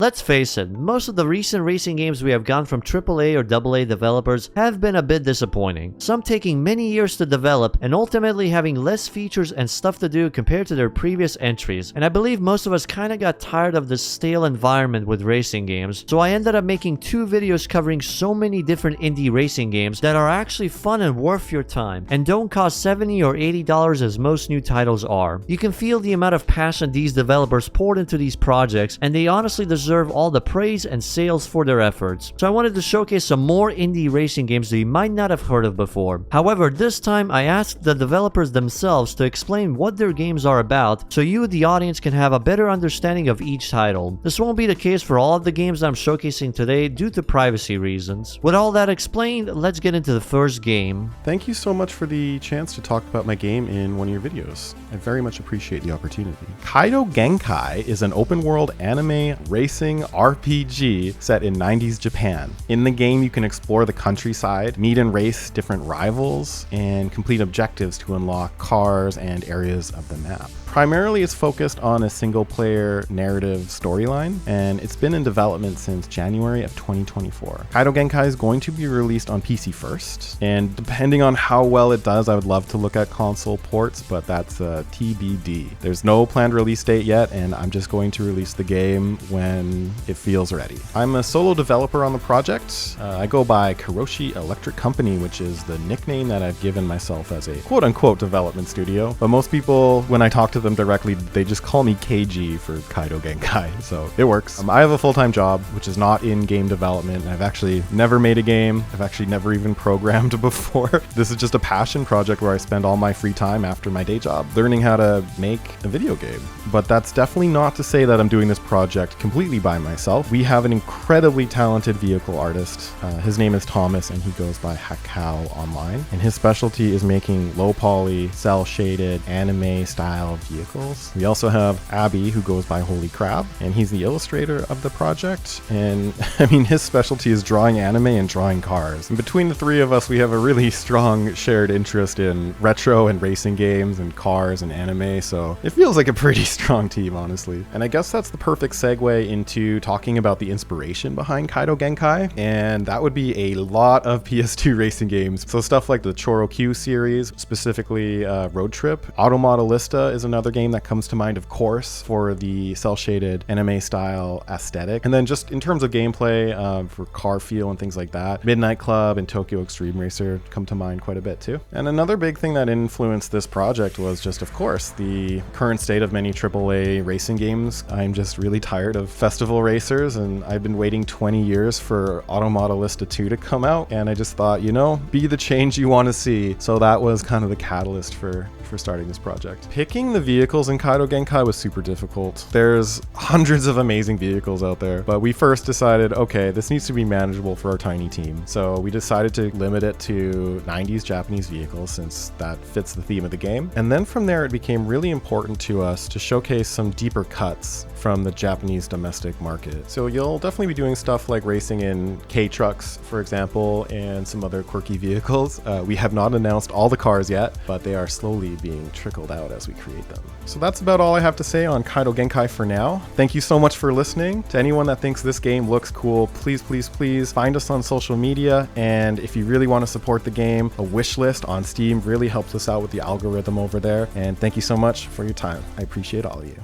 Let's face it, most of the recent racing games we have gotten from AAA or AA developers have been a bit disappointing. Some taking many years to develop and ultimately having less features and stuff to do compared to their previous entries. And I believe most of us kinda got tired of this stale environment with racing games, so I ended up making 2 videos covering so many different indie racing games that are actually fun and worth your time, and don't cost $70 or $80 as most new titles are. You can feel the amount of passion these developers poured into these projects, and they honestly deserve all the praise and sales for their efforts. So I wanted to showcase some more indie racing games that you might not have heard of before. However, this time I asked the developers themselves to explain what their games are about, so you, the audience, can have a better understanding of each title. This won't be the case for all of the games I'm showcasing today due to privacy reasons. With all that explained, let's get into the first game. Thank you so much for the chance to talk about my game in one of your videos. I very much appreciate the opportunity. Kaido Genkai is an open world anime racing RPG set in 90s Japan. In the game, you can explore the countryside, meet and race different rivals, and complete objectives to unlock cars and areas of the map. Primarily, it's focused on a single-player narrative storyline, and it's been in development since January of 2024. Kaido Genkai is going to be released on PC first, and depending on how well it does, I would love to look at console ports, but that's TBD. There's no planned release date yet, and I'm just going to release the game when it feels ready. I'm a solo developer on the project. I go by Karoshi Electric Company, which is the nickname that I've given myself as a quote-unquote development studio, but most people, when I talk to them directly, they just call me Keiji for Kaido Genkai, so it works. I have a full-time job, which is not in game development. I've actually never made a game. I've actually never even programmed before. This is just a passion project where I spend all my free time after my day job learning how to make a video game. But that's definitely not to say that I'm doing this project completely by myself. We have an incredibly talented vehicle artist. His name is Thomas, and he goes by Hakao online, and his specialty is making low poly, cell shaded, anime style vehicles. We also have Abby, who goes by Holy Crab, and he's the illustrator of the project. And I mean, his specialty is drawing anime and drawing cars. And between the 3 of us, we have a really strong shared interest in retro and racing games and cars and anime, so it feels like a pretty strong team, honestly. And I guess that's the perfect segue into talking about the inspiration behind Kaido Genkai, and that would be a lot of PS2 racing games. So stuff like the Choro Q series, specifically Road Trip. Modellista is another game that comes to mind, of course, for the cel-shaded anime style aesthetic. And then just in terms of gameplay, for car feel and things like that, Midnight Club and Tokyo Extreme Racer come to mind quite a bit too. And another big thing that influenced this project was just, of course, the current state of many AAA racing games. I'm just really tired of festival racers, and I've been waiting 20 years for Modellista 2 to come out, and I just thought, you know, be the change you want to see. So that was kind of the catalyst for starting this project. Picking the vehicles in Kaido Genkai was super difficult. There's hundreds of amazing vehicles out there, but we first decided, okay, this needs to be manageable for our tiny team. So we decided to limit it to 90s Japanese vehicles, since that fits the theme of the game. And then from there, it became really important to us to showcase some deeper cuts from the Japanese domestic market. So you'll definitely be doing stuff like racing in K-trucks, for example, and some other quirky vehicles. We have not announced all the cars yet, but they are slowly being trickled out as we create them. So that's about all I have to say on Kaido Genkai for now. Thank you so much for listening. To anyone that thinks this game looks cool, please find us on social media. And if you really want to support the game, a wish list on Steam really helps us out with the algorithm over there. And thank you so much for your time. I appreciate all of you.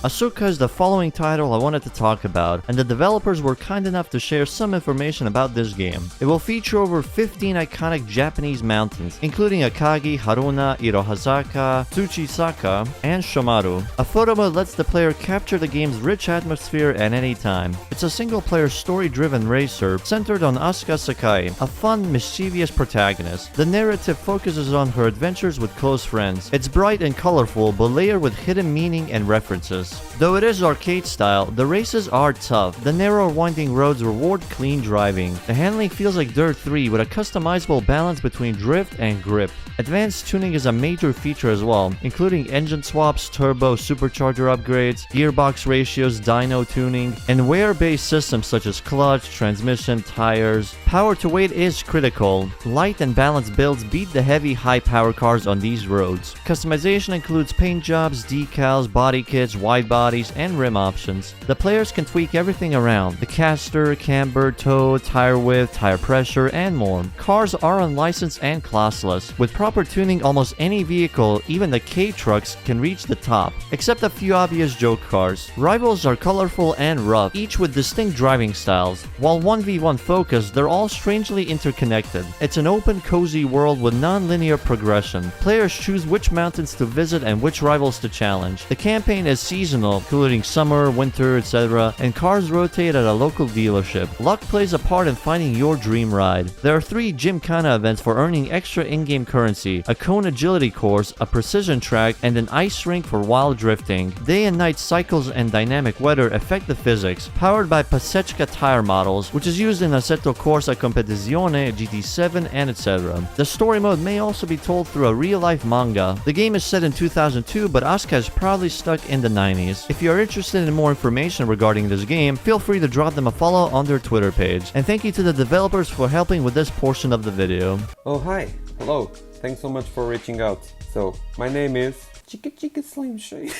Asuka is the following title I wanted to talk about, and the developers were kind enough to share some information about this game. It will feature over 15 iconic Japanese mountains, including Akagi, Haruna, Irohazaka, Tsuchisaka, and Shomaru. A photo mode lets the player capture the game's rich atmosphere at any time. It's a single-player story-driven racer centered on Asuka Sakai, a fun, mischievous protagonist. The narrative focuses on her adventures with close friends. It's bright and colorful, but layered with hidden meaning and references. Though it is arcade style, the races are tough. The narrow winding roads reward clean driving. The handling feels like Dirt 3 with a customizable balance between drift and grip. Advanced tuning is a major feature as well, including engine swaps, turbo, supercharger upgrades, gearbox ratios, dyno tuning, and wear-based systems such as clutch, transmission, tires. Power to weight is critical. Light and balanced builds beat the heavy, high-power cars on these roads. Customization includes paint jobs, decals, body kits, wide bodies, and rim options. The players can tweak everything around: the caster, camber, toe, tire width, tire pressure, and more. Cars are unlicensed and classless. With proper tuning, almost any vehicle, even the K-trucks, can reach the top, except a few obvious joke cars. Rivals are colorful and rough, each with distinct driving styles. While 1v1 focused, they're all strangely interconnected. It's an open, cozy world with non-linear progression. Players choose which mountains to visit and which rivals to challenge. The campaign is seasonal, including summer, winter, etc., and cars rotate at a local dealership. Luck plays a part in finding your dream ride. There are 3 Gymkhana events for earning extra in-game currency: a cone agility course, a precision track, and an ice rink for wild drifting. Day and night cycles and dynamic weather affect the physics. Powered by Pasechka tire models, which is used in Assetto Corsa Competizione, GT7, and etc. The story mode may also be told through a real-life manga. The game is set in 2002, but Asuka is proudly stuck in the 90s. If you are interested in more information regarding this game, feel free to drop them a follow on their Twitter page. And thank you to the developers for helping with this portion of the video. Oh hi, hello, thanks so much for reaching out. So, my name is Chica Slim Shady.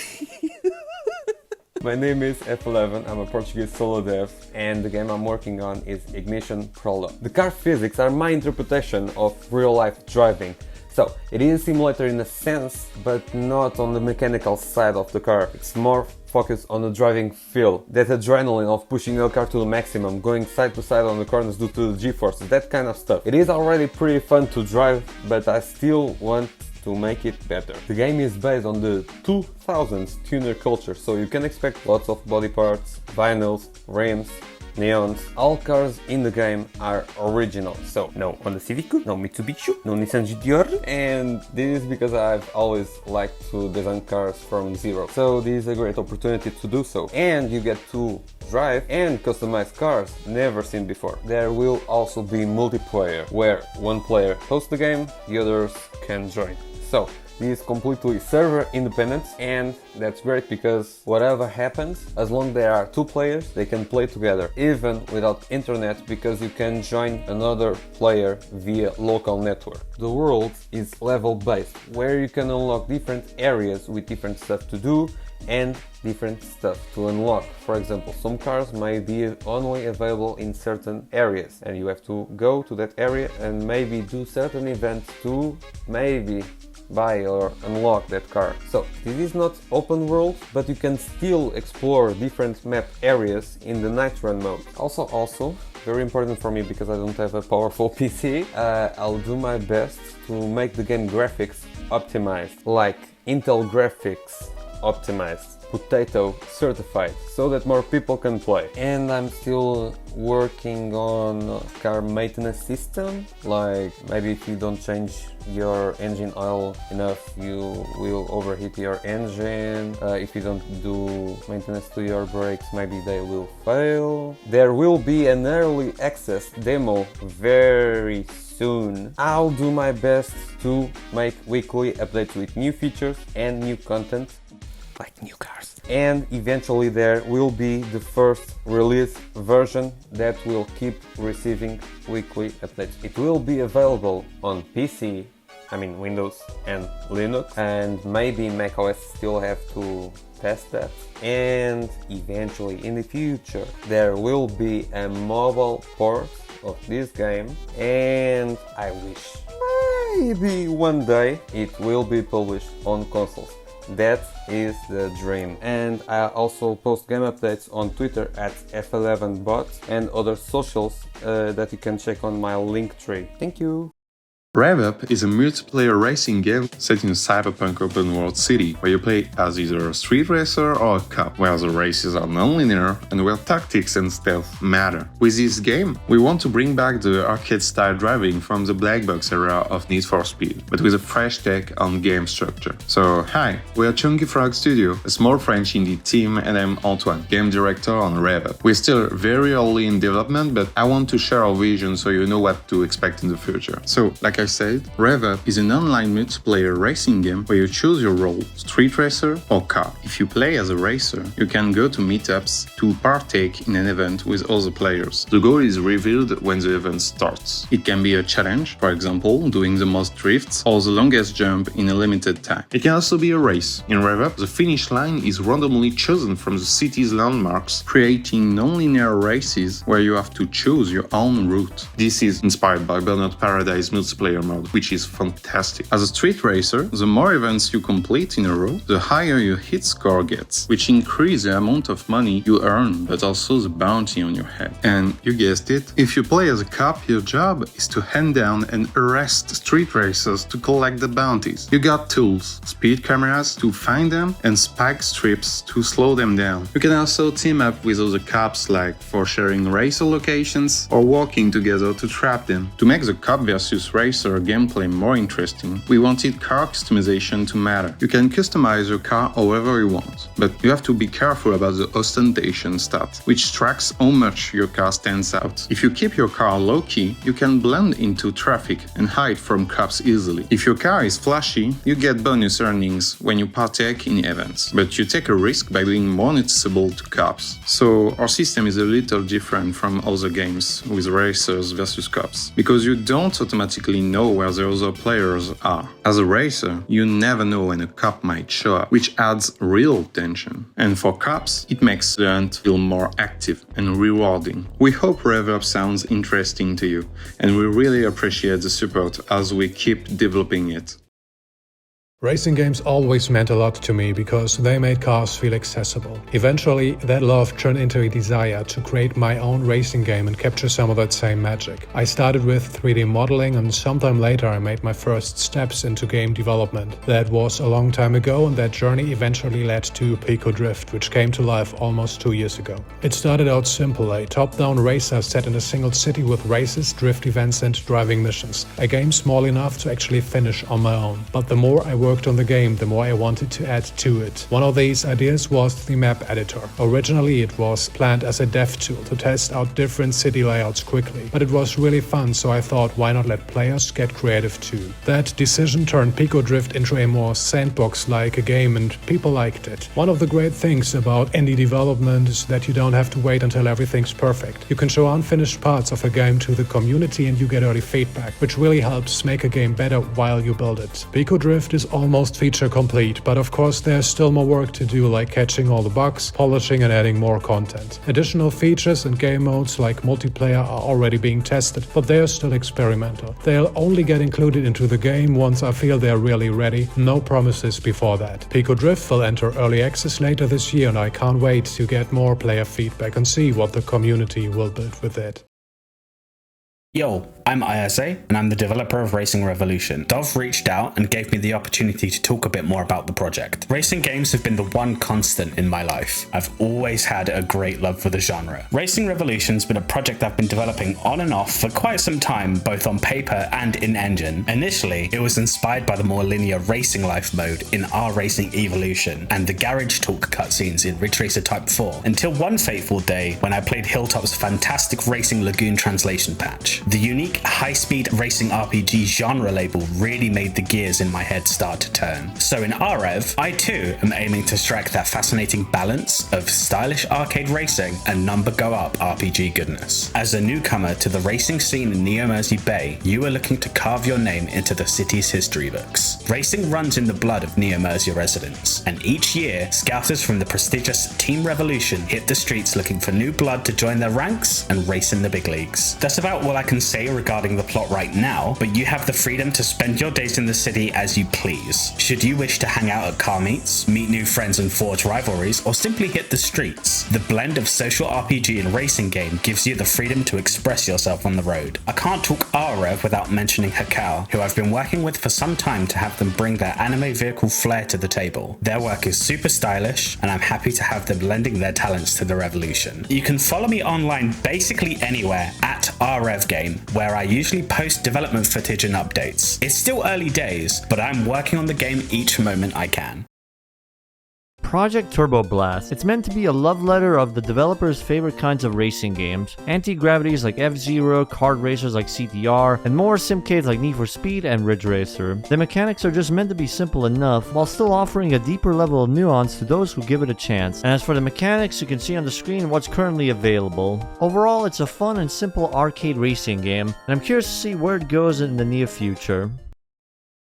My name is F11, I'm a Portuguese solo dev, and the game I'm working on is Ignition Prologue. The car physics are my interpretation of real-life driving. So, it is a simulator in a sense, but not on the mechanical side of the car. It's more focused on the driving feel, that adrenaline of pushing your car to the maximum, going side to side on the corners due to the G-forces, that kind of stuff. It is already pretty fun to drive, but I still want to make it better. The game is based on the 2000s tuner culture, so you can expect lots of body parts, vinyls, rims, neons. All cars in the game are original, so no Honda Civic, no Mitsubishi, no Nissan GTR, and this is because I've always liked to design cars from zero. So this is a great opportunity to do so, and you get to drive and customize cars never seen before. There will also be multiplayer, where one player hosts the game, the others can join. So this is completely server independent, and that's great because whatever happens, as long as there are 2 players, they can play together, even without internet, because you can join another player via local network. The world is level based, where you can unlock different areas with different stuff to do and different stuff to unlock. For example, some cars may be only available in certain areas, and you have to go to that area and maybe do certain events to maybe buy or unlock that car. So this is not open world, but you can still explore different map areas in the night run mode. Also very important for me, because I don't have a powerful PC, I'll do my best to make the game graphics optimized, like Intel graphics optimized, potato certified, so that more people can play. And I'm still working on a car maintenance system, like maybe if you don't change your engine oil enough, you will overheat your engine. If you don't do maintenance to your brakes, maybe they will fail. There will be an early access demo very soon. I'll do my best to make weekly updates with new features and new content, like new cars. And eventually there will be the first release version that will keep receiving weekly updates. It will be available on PC, I mean Windows and Linux, and maybe macOS still have to test that. And eventually in the future there will be a mobile port of this game, and I wish maybe one day it will be published on consoles. That is the dream. And I also post game updates on Twitter at F11bot and other socials that you can check on my link tree. Thank you. Rev Up is a multiplayer racing game set in a cyberpunk open world city, where you play as either a street racer or a cop, where the races are non-linear and where tactics and stealth matter. With this game, we want to bring back the arcade-style driving from the black box era of Need for Speed, but with a fresh take on game structure. So, hi, we're Chunky Frog Studio, a small French indie team, and I'm Antoine, game director on Rev Up. We're still very early in development, but I want to share our vision so you know what to expect in the future. So, like Like I said, Rev Up is an online multiplayer racing game where you choose your role, street racer or car. If you play as a racer, you can go to meetups to partake in an event with other players. The goal is revealed when the event starts. It can be a challenge, for example, doing the most drifts or the longest jump in a limited time. It can also be a race. In Rev Up, the finish line is randomly chosen from the city's landmarks, creating non-linear races where you have to choose your own route. This is inspired by Burnout Paradise multiplayer mode, which is fantastic. As a street racer, the more events you complete in a row, the higher your hit score gets, which increases the amount of money you earn, but also the bounty on your head. And you guessed it, if you play as a cop, your job is to hand down and arrest street racers to collect the bounties. You got tools, speed cameras to find them, and spike strips to slow them down. You can also team up with other cops, like for sharing racer locations or working together to trap them. To make the cop versus racer gameplay more interesting, we wanted car customization to matter. You can customize your car however you want, but you have to be careful about the ostentation stat, which tracks how much your car stands out. If you keep your car low-key, you can blend into traffic and hide from cops easily. If your car is flashy, you get bonus earnings when you partake in events, but you take a risk by being more noticeable to cops. So our system is a little different from other games with racers versus cops, because you don't automatically know where the other players are. As a racer, you never know when a cop might show up, which adds real tension. And for cops, it makes the hunt feel more active and rewarding. We hope Rev Up sounds interesting to you, and we really appreciate the support as we keep developing it. Racing games always meant a lot to me because they made cars feel accessible. Eventually, that love turned into a desire to create my own racing game and capture some of that same magic. I started with 3D modeling, and sometime later I made my first steps into game development. That was a long time ago, and that journey eventually led to Pico Drift, which came to life almost 2 years ago. It started out simple, a top-down racer set in a single city with races, drift events and driving missions. A game small enough to actually finish on my own. But the more I worked on the game, the more I wanted to add to it. One of these ideas was the map editor. Originally it was planned as a dev tool to test out different city layouts quickly, but it was really fun, so I thought, why not let players get creative too? That decision turned Pico Drift into a more sandbox-like game, and people liked it. One of the great things about indie development is that you don't have to wait until everything's perfect. You can show unfinished parts of a game to the community and you get early feedback, which really helps make a game better while you build it. Pico Drift is almost feature complete, but of course there's still more work to do, like catching all the bugs, polishing and adding more content. Additional features and game modes like multiplayer are already being tested, but they are still experimental. They'll only get included into the game once I feel they're really ready. No promises before that. Pico Drift will enter early access later this year, and I can't wait to get more player feedback and see what the community will build with it. Yo, I'm Haze, and I'm the developer of Racing Revolution. Dov reached out and gave me the opportunity to talk a bit more about the project. Racing games have been the one constant in my life. I've always had a great love for the genre. Racing Revolution's been a project I've been developing on and off for quite some time, both on paper and in engine. Initially, it was inspired by the more linear racing life mode in R-Racing Evolution and the garage talk cutscenes in Ridge Racer Type 4, until one fateful day when I played Hilltop's fantastic Racing Lagoon translation patch. The unique high-speed racing RPG genre label really made the gears in my head start to turn. So in REV, I too am aiming to strike that fascinating balance of stylish arcade racing and number go up RPG goodness. As a newcomer to the racing scene in Neo Mersey Bay, you are looking to carve your name into the city's history books. Racing runs in the blood of Neo Mersey residents, and each year, scouters from the prestigious Team Revolution hit the streets looking for new blood to join their ranks and race in the big leagues. That's about all I can say regarding the plot right now, but you have the freedom to spend your days in the city as you please. Should you wish to hang out at car meets, meet new friends and forge rivalries, or simply hit the streets, the blend of social RPG and racing game gives you the freedom to express yourself on the road. I can't talk REV without mentioning Hakao, who I've been working with for some time to have them bring their anime vehicle flair to the table. Their work is super stylish, and I'm happy to have them lending their talents to the revolution. You can follow me online basically anywhere at REVGame, where I usually post development footage and updates. It's still early days, but I'm working on the game each moment I can. Project Turbo Blast. It's meant to be a love letter of the developer's favorite kinds of racing games. Anti-gravities like F-Zero, kart racers like CTR, and more simcades like Need for Speed and Ridge Racer. The mechanics are just meant to be simple enough, while still offering a deeper level of nuance to those who give it a chance. And as for the mechanics, you can see on the screen what's currently available. Overall, it's a fun and simple arcade racing game, and I'm curious to see where it goes in the near future.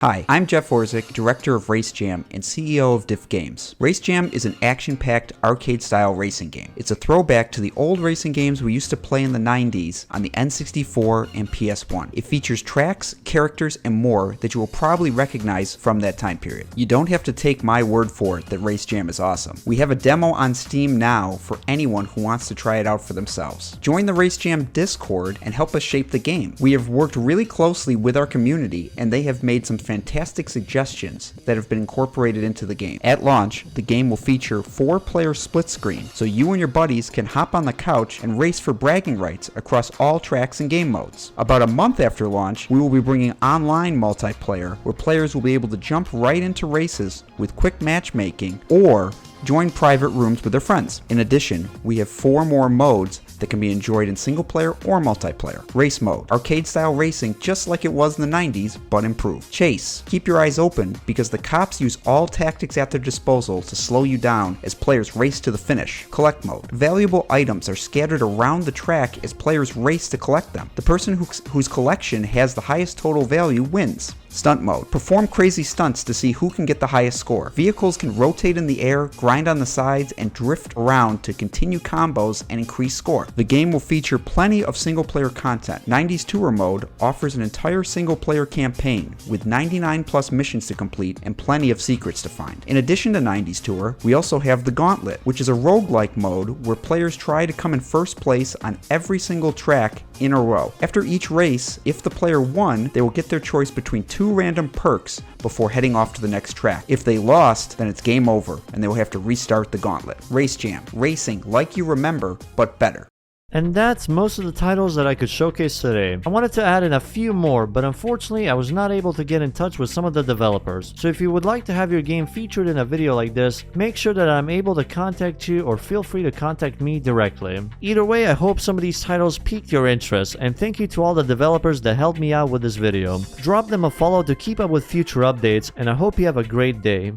Hi, I'm Jeff Orzik, Director of Race Jam and CEO of Diff Games. Race Jam is an action-packed arcade-style racing game. It's a throwback to the old racing games we used to play in the 90s on the N64 and PS1. It features tracks, characters, and more that you will probably recognize from that time period. You don't have to take my word for it that Race Jam is awesome. We have a demo on Steam now for anyone who wants to try it out for themselves. Join the Race Jam Discord and help us shape the game. We have worked really closely with our community, and they have made some fantastic suggestions that have been incorporated into the game. At launch, the game will feature 4-player split screen, so you and your buddies can hop on the couch and race for bragging rights across all tracks and game modes. About a month after launch, we will be bringing online multiplayer, where players will be able to jump right into races with quick matchmaking or join private rooms with their friends. In addition, we have 4 more modes that can be enjoyed in single player or multiplayer. Race mode, arcade style racing just like it was in the 90s, but improved. Chase, keep your eyes open because the cops use all tactics at their disposal to slow you down as players race to the finish. Collect mode, valuable items are scattered around the track as players race to collect them. The person whose collection has the highest total value wins. Stunt mode. Perform crazy stunts to see who can get the highest score. Vehicles can rotate in the air, grind on the sides, and drift around to continue combos and increase score. The game will feature plenty of single-player content. 90s Tour mode offers an entire single-player campaign with 99 plus missions to complete and plenty of secrets to find. In addition to 90s Tour, we also have the Gauntlet, which is a roguelike mode where players try to come in first place on every single track in a row. After each race, if the player won, they will get their choice between 2 random perks before heading off to the next track. If they lost, then it's game over and they will have to restart the gauntlet. Race Jam, racing like you remember, but better. And that's most of the titles that I could showcase today. I wanted to add in a few more, but unfortunately I was not able to get in touch with some of the developers. So if you would like to have your game featured in a video like this, make sure that I'm able to contact you or feel free to contact me directly. Either way, I hope some of these titles piqued your interest, and thank you to all the developers that helped me out with this video. Drop them a follow to keep up with future updates, and I hope you have a great day.